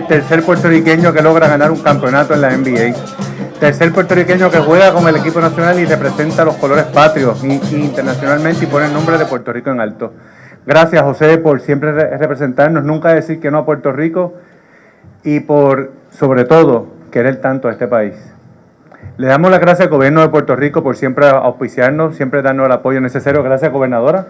tercer puertorriqueño que logra ganar un campeonato en la NBA. Tercer puertorriqueño que juega con el equipo nacional y representa los colores patrios y internacionalmente y pone el nombre de Puerto Rico en alto. Gracias, José, por siempre representarnos, nunca decir que no a Puerto Rico y por, sobre todo, querer tanto a este país. Le damos las gracias al gobierno de Puerto Rico por siempre auspiciarnos, siempre darnos el apoyo necesario. Gracias, gobernadora.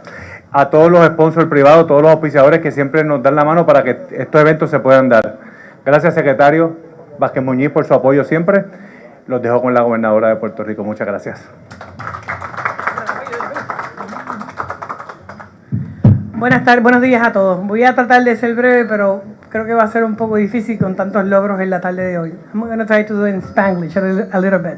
A todos los sponsors privados, todos los auspiciadores que siempre nos dan la mano para que estos eventos se puedan dar. Gracias, secretario Vázquez Muñiz, por su apoyo siempre. Los dejo con la gobernadora de Puerto Rico. Muchas gracias. Buenas tardes, buenos días a todos. Voy a tratar de ser breve, pero creo que va a ser un poco difícil con tantos logros en la tarde de hoy. I'm going to try to do it in Spanglish a little bit.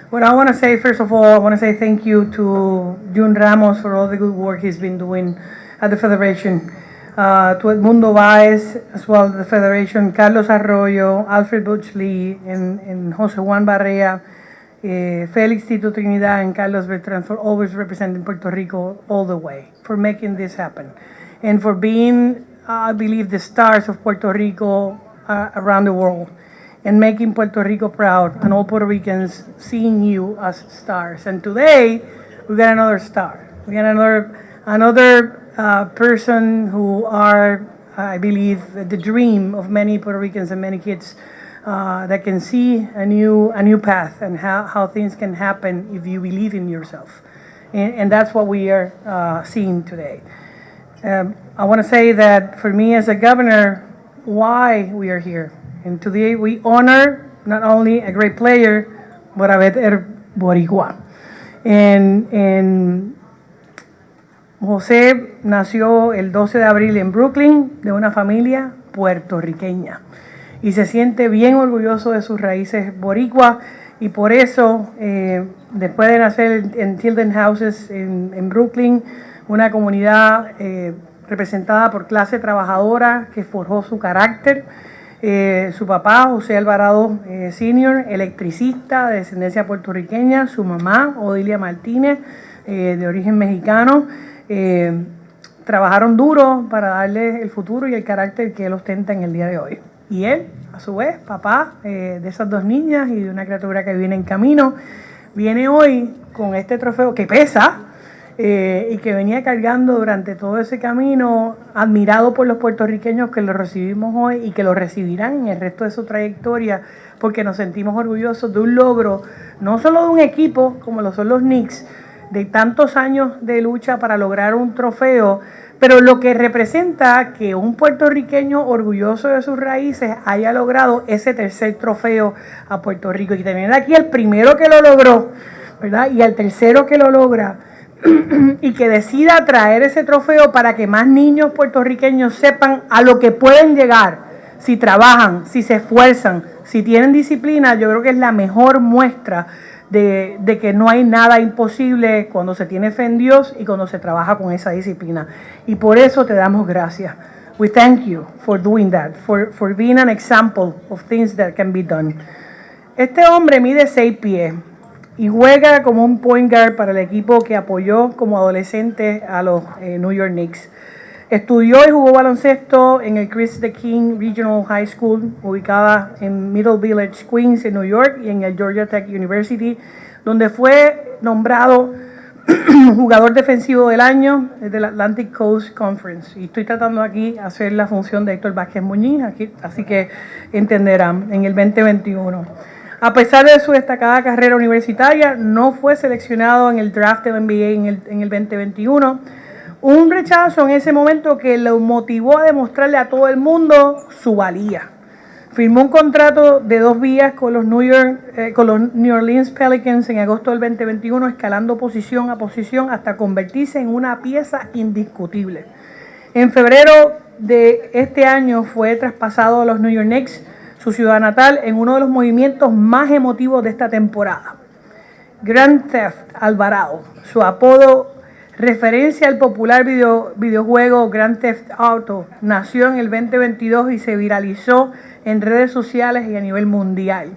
What I want to say, first of all, I want to say thank you to Jun Ramos for all the good work he's been doing at the Federation. To Edmundo Baez, as well as the Federation, Carlos Arroyo, Alfred Butch Lee, and José Juan Barrea, Félix Tito Trinidad, and Carlos Beltrán for always representing Puerto Rico all the way, for making this happen, and for being, I believe, the stars of Puerto Rico around the world, and making Puerto Rico proud, and all Puerto Ricans seeing you as stars. And today, we got another star. We got another person who are, I believe, the dream of many Puerto Ricans and many kids that can see a new path and how things can happen if you believe in yourself. And that's what we are seeing today. I want to say that for me as a governor, why we are here. And today we honor not only a great player, but a better Boricua. And José nació el 12 de abril en Brooklyn de una familia puertorriqueña y se siente bien orgulloso de sus raíces boricua y por eso después de nacer en Tilden Houses en Brooklyn, una comunidad representada por clase trabajadora que forjó su carácter, su papá José Alvarado Sr., electricista de descendencia puertorriqueña, su mamá Odilia Martínez de origen mexicano. Trabajaron duro para darle el futuro y el carácter que él ostenta en el día de hoy. Y él, a su vez, papá de esas dos niñas y de una criatura que viene en camino, viene hoy con este trofeo que pesa y que venía cargando durante todo ese camino, admirado por los puertorriqueños que lo recibimos hoy y que lo recibirán en el resto de su trayectoria, porque nos sentimos orgullosos de un logro, no solo de un equipo como lo son los Knicks, de tantos años de lucha para lograr un trofeo, pero lo que representa que un puertorriqueño orgulloso de sus raíces haya logrado ese tercer trofeo a Puerto Rico y tener aquí el primero que lo logró, ¿verdad? Y al tercero que lo logra y que decida traer ese trofeo para que más niños puertorriqueños sepan a lo que pueden llegar si trabajan, si se esfuerzan, si tienen disciplina. Yo creo que es la mejor muestra de que no hay nada imposible cuando se tiene fe en Dios y cuando se trabaja con esa disciplina. Y por eso te damos gracias. We thank you for doing that, for being an example of things that can be done. Este hombre mide 6 pies y juega como un point guard para el equipo que apoyó como adolescente a los New York Knicks. Estudió y jugó baloncesto en el Chris the King Regional High School, ubicada en Middle Village, Queens, en New York, y en el Georgia Tech University, donde fue nombrado jugador defensivo del año del Atlantic Coast Conference. Y estoy tratando aquí hacer la función de Héctor Vázquez Muñiz, aquí, así que entenderán, en el 2021. A pesar de su destacada carrera universitaria, no fue seleccionado en el draft del NBA en el 2021. Un rechazo en ese momento que lo motivó a demostrarle a todo el mundo su valía. Firmó un contrato de 2 vías con los New Orleans Pelicans en agosto del 2021, escalando posición a posición hasta convertirse en una pieza indiscutible. En febrero de este año fue traspasado a los New York Knicks, su ciudad natal, en uno de los movimientos más emotivos de esta temporada. Grand Theft Alvarado, su apodo referencia al popular videojuego Grand Theft Auto, nació en el 2022 y se viralizó en redes sociales y a nivel mundial.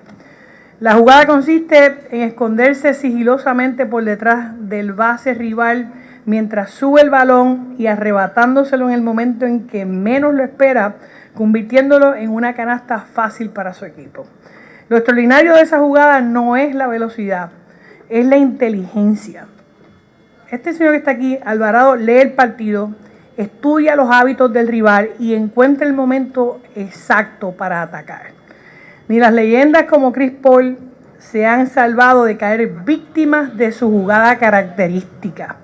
La jugada consiste en esconderse sigilosamente por detrás del base rival mientras sube el balón y arrebatándoselo en el momento en que menos lo espera, convirtiéndolo en una canasta fácil para su equipo. Lo extraordinario de esa jugada no es la velocidad, es la inteligencia. Este señor que está aquí, Alvarado, lee el partido, estudia los hábitos del rival y encuentra el momento exacto para atacar. Ni las leyendas como Chris Paul se han salvado de caer víctimas de su jugada característica.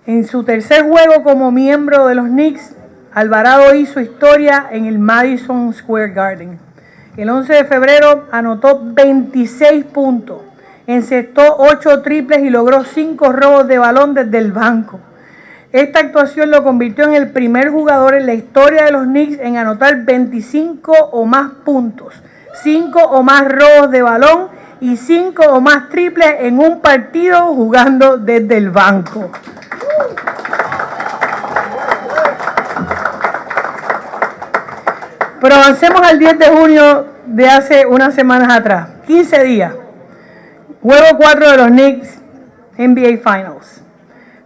En su tercer juego como miembro de los Knicks, Alvarado hizo historia en el Madison Square Garden. El 11 de febrero anotó 26 puntos, encestó 8 triples y logró 5 robos de balón desde el banco. Esta actuación lo convirtió en el primer jugador en la historia de los Knicks en anotar 25 o más puntos, 5 o más robos de balón y 5 o más triples en un partido jugando desde el banco. Pero avancemos al 10 de junio de hace unas semanas atrás, 15 días. Juego 4 de los Knicks NBA Finals.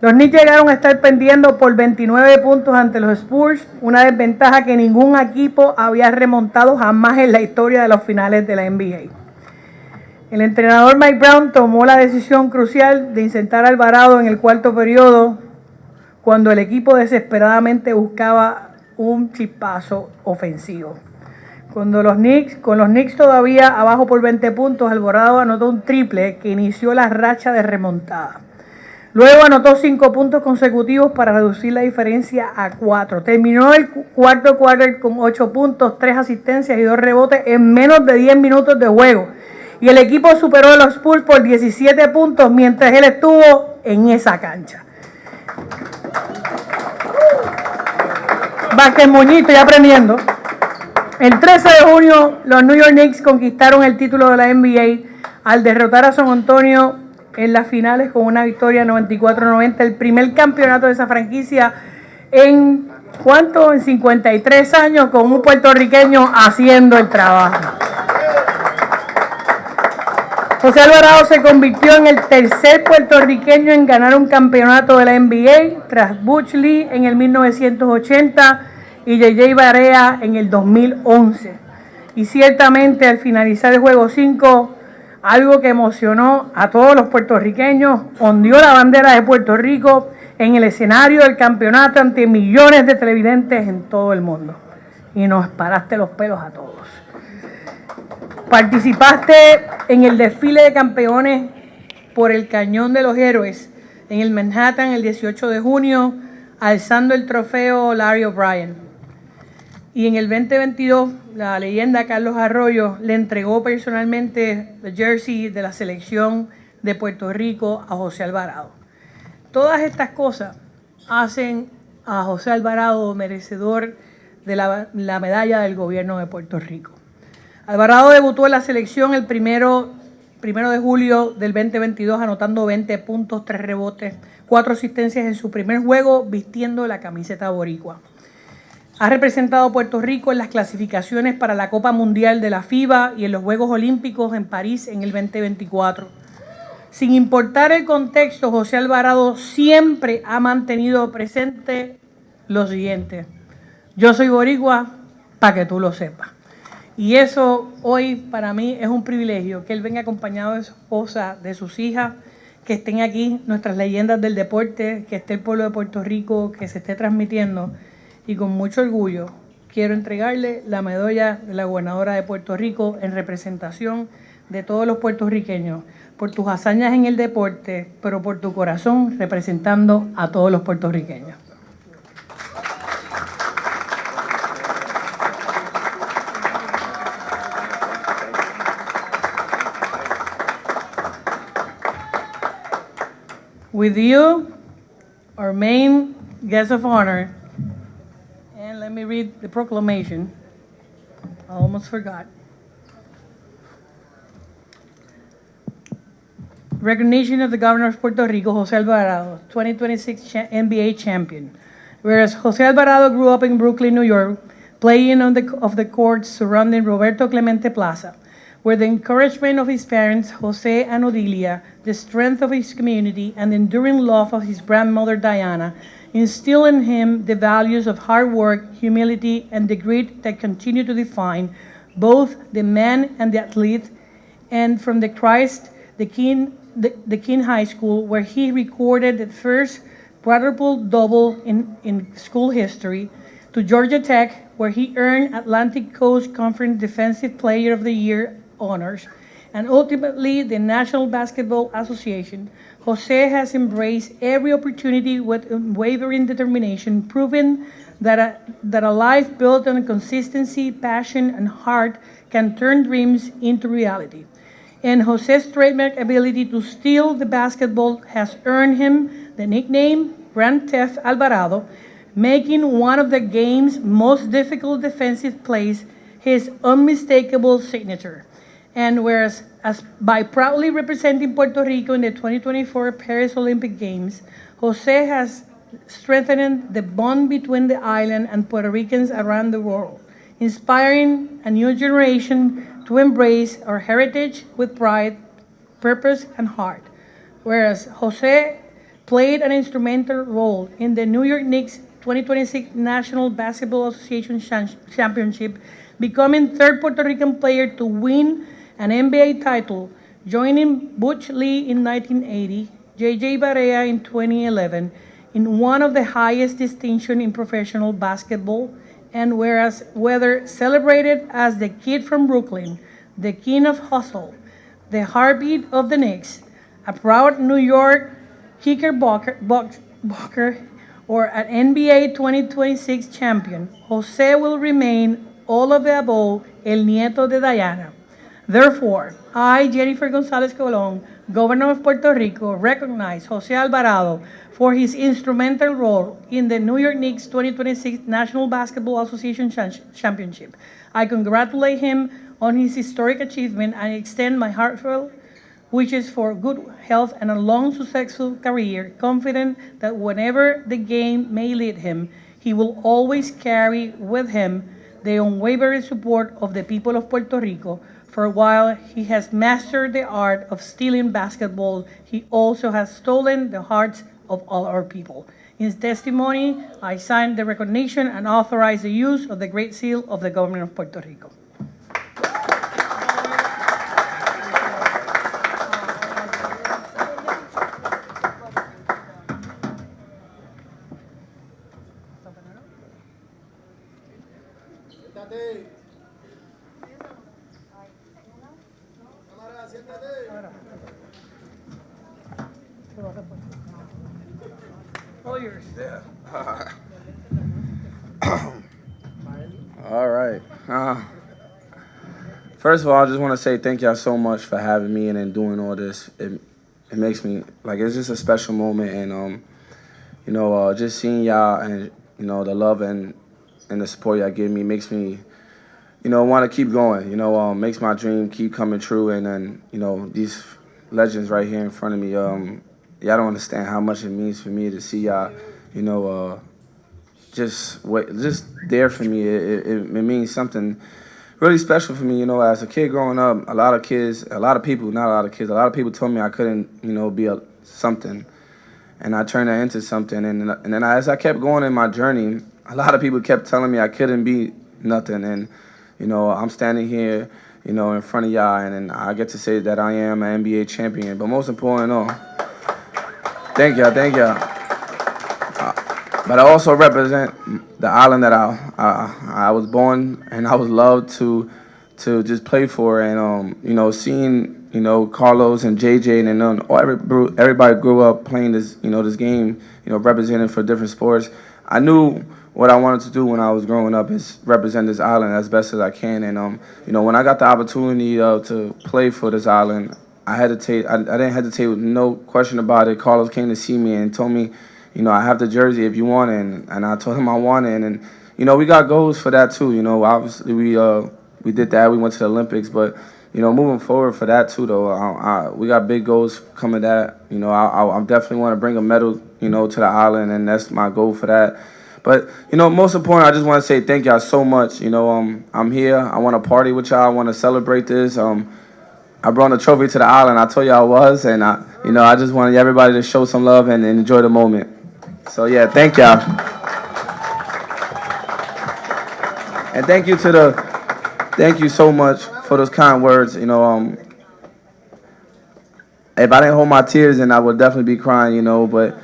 Los Knicks llegaron a estar perdiendo por 29 puntos ante los Spurs, una desventaja que ningún equipo había remontado jamás en la historia de los finales de la NBA. El entrenador Mike Brown tomó la decisión crucial de insertar a Alvarado en el cuarto periodo cuando el equipo desesperadamente buscaba un chispazo ofensivo. Con los Knicks todavía abajo por 20 puntos, Alvarado anotó un triple que inició la racha de remontada. Luego anotó 5 puntos consecutivos para reducir la diferencia a 4. Terminó el cuarto quarter con 8 puntos, 3 asistencias y 2 rebotes en menos de 10 minutos de juego. Y el equipo superó a los Spurs por 17 puntos mientras él estuvo en esa cancha. Vázquez Moñito y aprendiendo. El 13 de junio, los New York Knicks conquistaron el título de la NBA al derrotar a San Antonio en las finales con una victoria 94-90, el primer campeonato de esa franquicia en, ¿cuánto? En 53 años, con un puertorriqueño haciendo el trabajo. José Alvarado se convirtió en el tercer puertorriqueño en ganar un campeonato de la NBA, tras Butch Lee en el 1980 y J.J. Barea en el 2011. Y ciertamente al finalizar el juego 5, algo que emocionó a todos los puertorriqueños, ondeó la bandera de Puerto Rico en el escenario del campeonato ante millones de televidentes en todo el mundo. Y nos paraste los pelos a todos. Participaste en el desfile de campeones por el Cañón de los Héroes en el Manhattan el 18 de junio, alzando el trofeo Larry O'Brien. Y en el 2022, la leyenda Carlos Arroyo le entregó personalmente el jersey de la selección de Puerto Rico a José Alvarado. Todas estas cosas hacen a José Alvarado merecedor de la medalla del gobierno de Puerto Rico. Alvarado debutó en la selección el primero de julio del 2022, anotando 20 puntos, 3 rebotes, 4 asistencias en su primer juego vistiendo la camiseta boricua. Ha representado a Puerto Rico en las clasificaciones para la Copa Mundial de la FIBA y en los Juegos Olímpicos en París en el 2024. Sin importar el contexto, José Alvarado siempre ha mantenido presente lo siguiente: yo soy boricua, para que tú lo sepas. Y eso hoy para mí es un privilegio, que él venga acompañado de su esposa, de sus hijas, que estén aquí nuestras leyendas del deporte, que esté el pueblo de Puerto Rico, que se esté transmitiendo. Y con mucho orgullo quiero entregarle la medalla de la gobernadora de Puerto Rico en representación de todos los puertorriqueños, por tus hazañas en el deporte, pero por tu corazón representando a todos los puertorriqueños. With you, our main guest of honor, and let me read the proclamation. I almost forgot. Recognition of the Governor of Puerto Rico, José Alvarado, 2026 NBA champion. Whereas José Alvarado grew up in Brooklyn, New York, playing on the courts surrounding Roberto Clemente Plaza, where the encouragement of his parents, Jose and Odilia, the strength of his community, and the enduring love of his grandmother, Diana, instill in him the values of hard work, humility, and the grit that continue to define both the man and the athlete. And from the Christ, the King High School, where he recorded the first quadruple double in school history, to Georgia Tech, where he earned Atlantic Coast Conference Defensive Player of the Year honors, and ultimately the National Basketball Association. Jose has embraced every opportunity with unwavering determination, proving that a life built on consistency, passion, and heart can turn dreams into reality. And Jose's trademark ability to steal the basketball has earned him the nickname Grand Theft Alvarado, making one of the game's most difficult defensive plays his unmistakable signature. And whereas by proudly representing Puerto Rico in the 2024 Paris Olympic Games, Jose has strengthened the bond between the island and Puerto Ricans around the world, inspiring a new generation to embrace our heritage with pride, purpose, and heart. Whereas Jose played an instrumental role in the New York Knicks 2026 National Basketball Association Championship, becoming third Puerto Rican player to win an NBA title, joining Butch Lee in 1980, J.J. Barea in 2011, in one of the highest distinctions in professional basketball, and whereas whether celebrated as the kid from Brooklyn, the king of hustle, the heartbeat of the Knicks, a proud New York Knickerbocker, or an NBA 2026 champion, Jose will remain all of the above, el nieto de Diana. Therefore, I, Jennifer Gonzalez Colon, Governor of Puerto Rico, recognize Jose Alvarado for his instrumental role in the New York Knicks 2026 National Basketball Association Championship. I congratulate him on his historic achievement and extend my heartfelt wishes for good health and a long, successful career, confident that whenever the game may lead him, he will always carry with him the unwavering support of the people of Puerto Rico. For while he has mastered the art of stealing basketball, he also has stolen the hearts of all our people. In his testimony, I sign the recognition and authorize the use of the Great Seal of the Government of Puerto Rico. All yours. Yeah. All right. First of all, I just want to say thank y'all so much for having me and doing all this. It makes me, like, it's just a special moment. And, just seeing y'all and, the love and the support y'all give me makes me, want to keep going. Makes my dream keep coming true. And then, these legends right here in front of me, y'all don't understand how much it means for me to see y'all, just there for me. It means something really special for me. As a kid growing up, a lot of people told me I couldn't, be something. And I turned that into something. And then as I kept going in my journey, a lot of people kept telling me I couldn't be nothing. And, I'm standing here, in front of y'all, and I get to say that I am an NBA champion. But most important, thank y'all. But I also represent the island that I was born and I was loved to just play for. And seeing Carlos and JJ and everybody grew up playing this this game, representing for different sports. I knew what I wanted to do when I was growing up is represent this island as best as I can. And when I got the opportunity to play for this island, I didn't hesitate with no question about it. Carlos came to see me and told me, I have the jersey if you want it. And I told him I want it. And, we got goals for that too. Obviously we did that. We went to the Olympics. But, moving forward for that too, though, we got big goals coming that. I definitely want to bring a medal, to the island. And that's my goal for that. But, most important, I just want to say thank y'all so much. I'm here. I want to party with y'all. I want to celebrate this. I brought the trophy to the island. I told you I was, and I just wanted everybody to show some love and enjoy the moment. So yeah, thank y'all. And thank you so much for those kind words. You know, if I didn't hold my tears, then I would definitely be crying. You know, but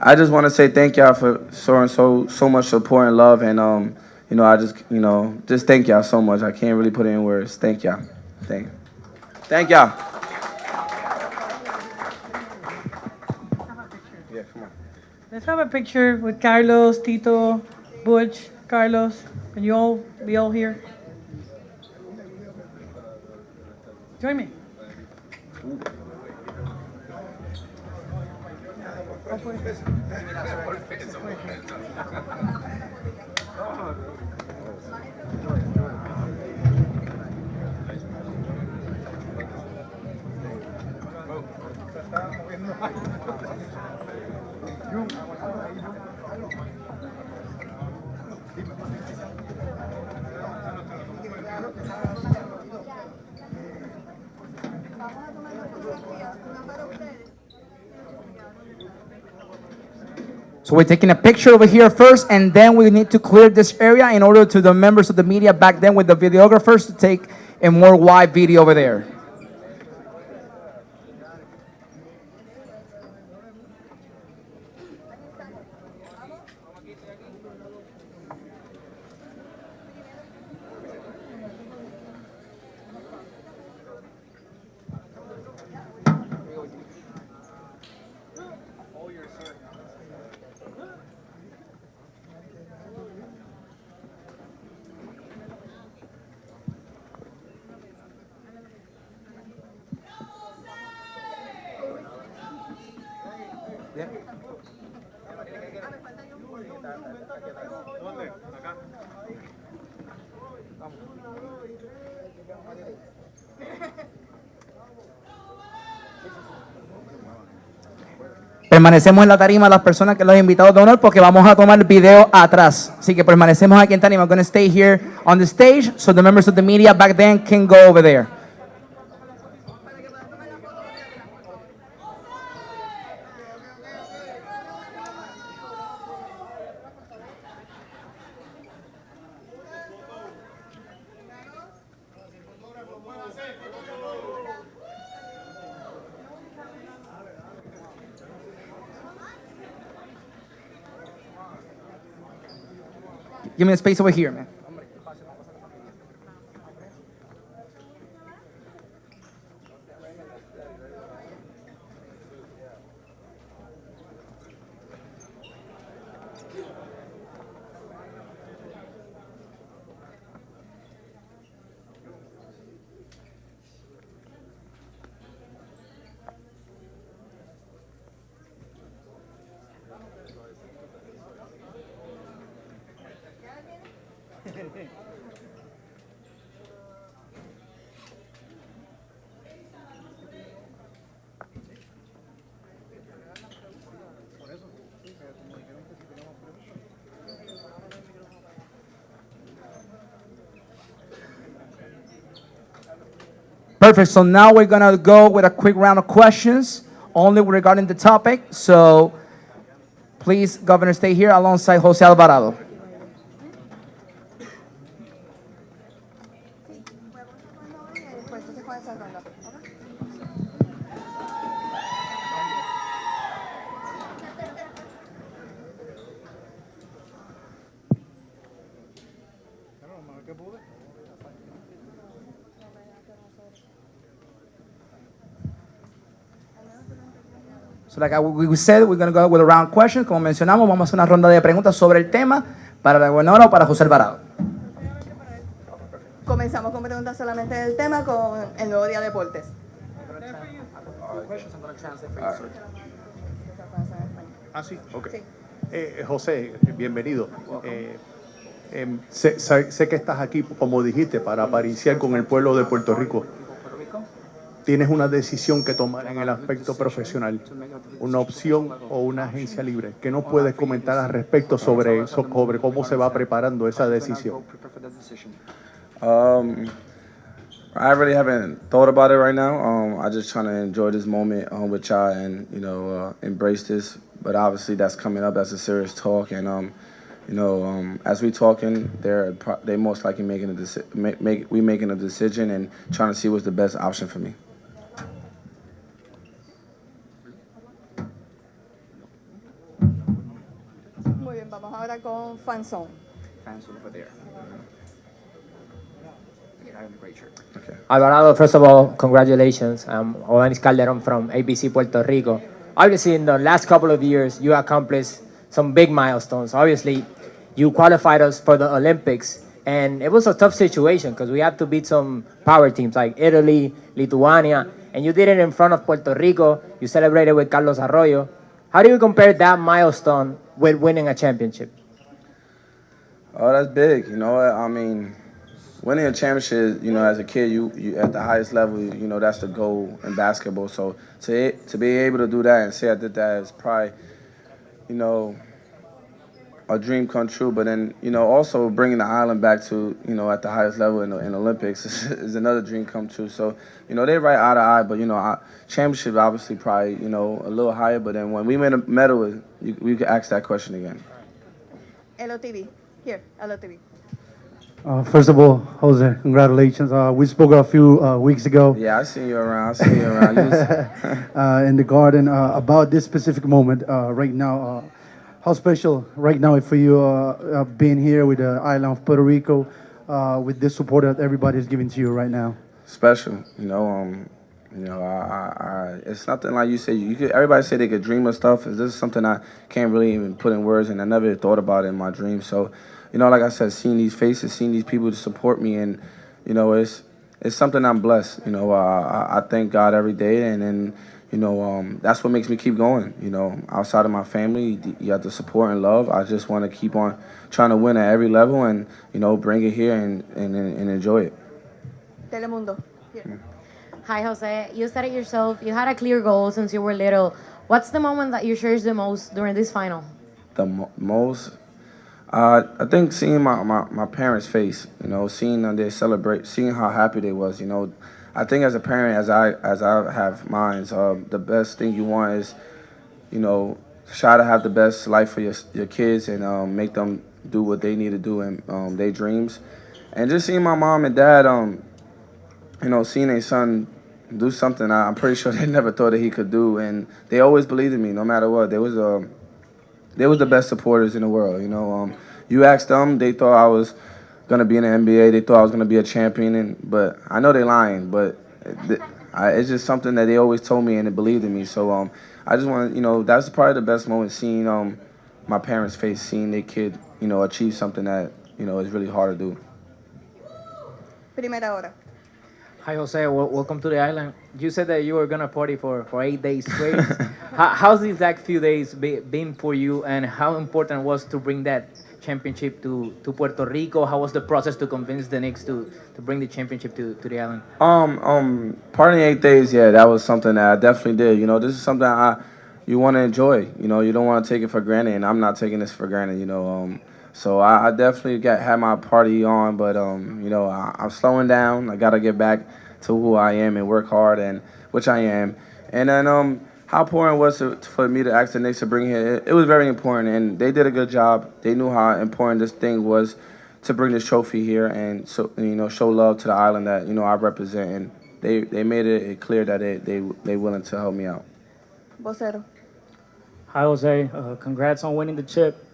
I just want to say thank y'all for showing so much support and love, and you know, I just thank y'all so much. I can't really put it in words. Thank y'all. Thank y'all. Yeah, come on. Let's have a picture with Carlos, Tito, Butch, Carlos. Can you all be all here? Join me. So we're taking a picture over here first, and then we need to clear this area in order to the members of the media back then with the videographers to take a more wide video over there. Permanecemos en la tarima las personas que los invitados de honor porque vamos a tomar el video atrás. Así que permanecemos aquí en tarima. I'm going to stay here on the stage so the members of the media back then can go over there. Give me a space over here, man. Perfect. So now we're going to go with a quick round of questions, only regarding the topic. So please, Governor, stay here alongside José Alvarado. So like we said, we're going to go with a round question. Como mencionamos, vamos a hacer una ronda de preguntas sobre el tema para la gobernadora o para José Alvarado. Comenzamos con preguntas solamente del tema con el nuevo día de deportes. Sí, ok. Sí. José, bienvenido. Sé que estás aquí, como dijiste, para apariciar con el pueblo de Puerto Rico. Tienes una decisión que tomar en el aspecto profesional, una opción o una agencia libre. ¿Qué nos puedes comentar al respecto sobre eso, sobre cómo se va preparando esa decisión? I really haven't thought about it right now. I just trying to enjoy this moment with y'all and embrace this but obviously that's coming up. That's a serious talk, and as we talking, they most likely making a decision and trying to see what's the best option for me. Muy bien, vamos ahora con Fanzón. Okay. Alvarado, first of all, congratulations. I'm Olanis Calderon from ABC Puerto Rico. Obviously, in the last couple of years, you accomplished some big milestones. Obviously, you qualified us for the Olympics, and it was a tough situation because we had to beat some power teams like Italy, Lithuania, and you did it in front of Puerto Rico. You celebrated with Carlos Arroyo. How do you compare that milestone with winning a championship? Oh, that's big. You know what? I mean, winning a championship, as a kid, you at the highest level, that's the goal in basketball. So to be able to do that and say I did that is probably, a dream come true. But then, also bringing the island back to, at the highest level in Olympics is another dream come true. So, they're right eye to eye. But, championship obviously probably, a little higher. But then when we win a medal, we could ask that question again. LOTV. Here, LOTV. First of all, Jose, congratulations. We spoke a few weeks ago Yeah, I see you around. in the garden about this specific moment right now. How special right now for you being here with the island of Puerto Rico with this support that everybody is giving to you right now? Special, it's nothing like you say. Everybody say they could dream of stuff. This is something I can't really even put in words, and I never thought about it in my dreams. So, like I said, seeing these faces, seeing these people to support me, and it's something I'm blessed. I thank God every day, and then that's what makes me keep going. Outside of my family, you have the support and love. I just want to keep on trying to win at every level, and bring it here and enjoy it. Telemundo. Here. Hi, Jose. You said it yourself. You had a clear goal since you were little. What's the moment that you cherish the most during this final? The most, I think seeing my parents' face, seeing them they celebrate, seeing how happy they was, I think as a parent, as I have mine, the best thing you want is, try to have the best life for your kids and make them do what they need to do in their dreams, and just seeing my mom and dad, seeing their son do something I'm pretty sure they never thought that he could do, and they always believed in me no matter what. They was the best supporters in the world. You asked them, they thought I was gonna be in the NBA. They thought I was gonna be a champion, but I know they're lying. But it's just something that they always told me and they believed in me. So I just want that's probably the best moment, seeing my parents' face, seeing their kid achieve something that is really hard to do. Primera hora. Hi, Jose. Welcome to the island. You said that you were going to party for 8 days straight. How's these last few days been for you, and how important was to bring that championship to Puerto Rico? How was the process to convince the Knicks to bring the championship to the island? Partying 8 days, yeah, that was something that I definitely did. This is something you want to enjoy. You don't want to take it for granted, and I'm not taking this for granted. So I definitely had my party on, but I'm slowing down. I gotta get back to who I am and work hard, and which I am. And then how important it was for me to ask the Knicks to bring here. It was very important, and they did a good job. They knew how important this thing was to bring this trophy here, and so show love to the island that I represent. And they made it clear that they willing to help me out. Vocero. Hi, Jose. Congrats on winning the chip.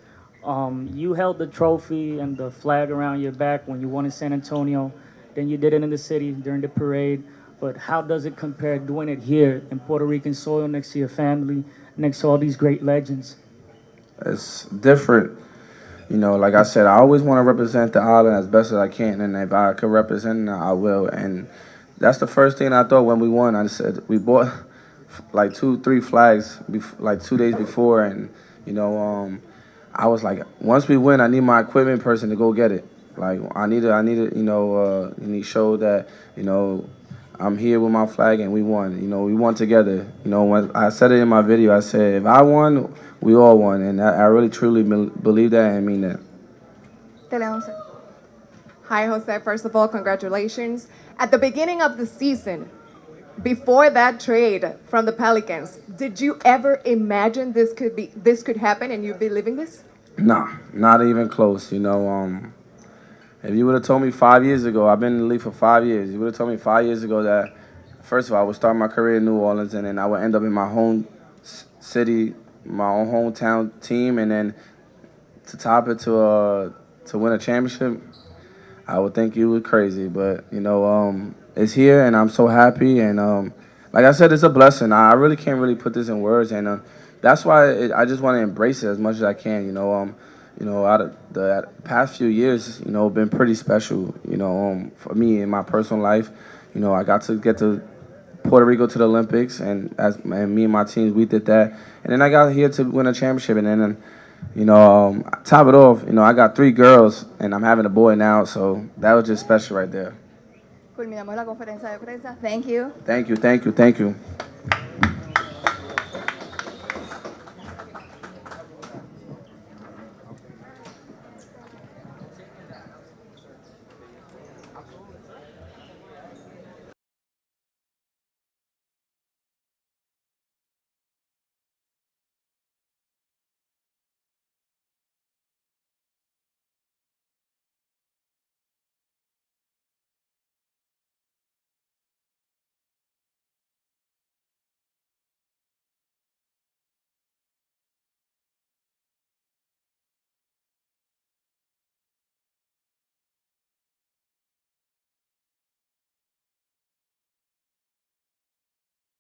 You held the trophy and the flag around your back when you won in San Antonio. Then you did it in the city during the parade. But how does it compare doing it here in Puerto Rican soil next to your family, next to all these great legends? It's different. Like I said, I always want to represent the island as best as I can. And if I could represent it, I will. And that's the first thing I thought when we won. I said, we bought like 2-3 flags like 2 days before. And, I was like, once we win, I need my equipment person to go get it. Like, I need to show that, I'm here with my flag and we won. We won together. When I said it in my video, I said, if I won, we all won. And I really, truly believe that and mean that. Tele11. Hi, Jose. First of all, congratulations. At the beginning of the season, before that trade from the Pelicans, did you ever imagine this could happen and you'd be living this? Nah, not even close. You know, if you would have told me 5 years ago, I've been in the league for 5 years. You would have told me 5 years ago that, first of all, I would start my career in New Orleans, and then I would end up in my home city, my own hometown team, and then to top it to win a championship, I would think you were crazy. But you know, it's here, and I'm so happy. And like I said, it's a blessing. I really can't really put this in words, and that's why I just want to embrace it as much as I can. You know, out of the past few years, you know, been pretty special. You know, for me in my personal life, you know, I got to get to Puerto Rico to the Olympics, and me and my teams, we did that. And then I got here to win a championship, and then, you know, top it off, you know, I got 3 girls, and I'm having a boy now, so that was just special right there. Culminamos la conferencia de prensa. Thank you. Thank you, thank you, thank you.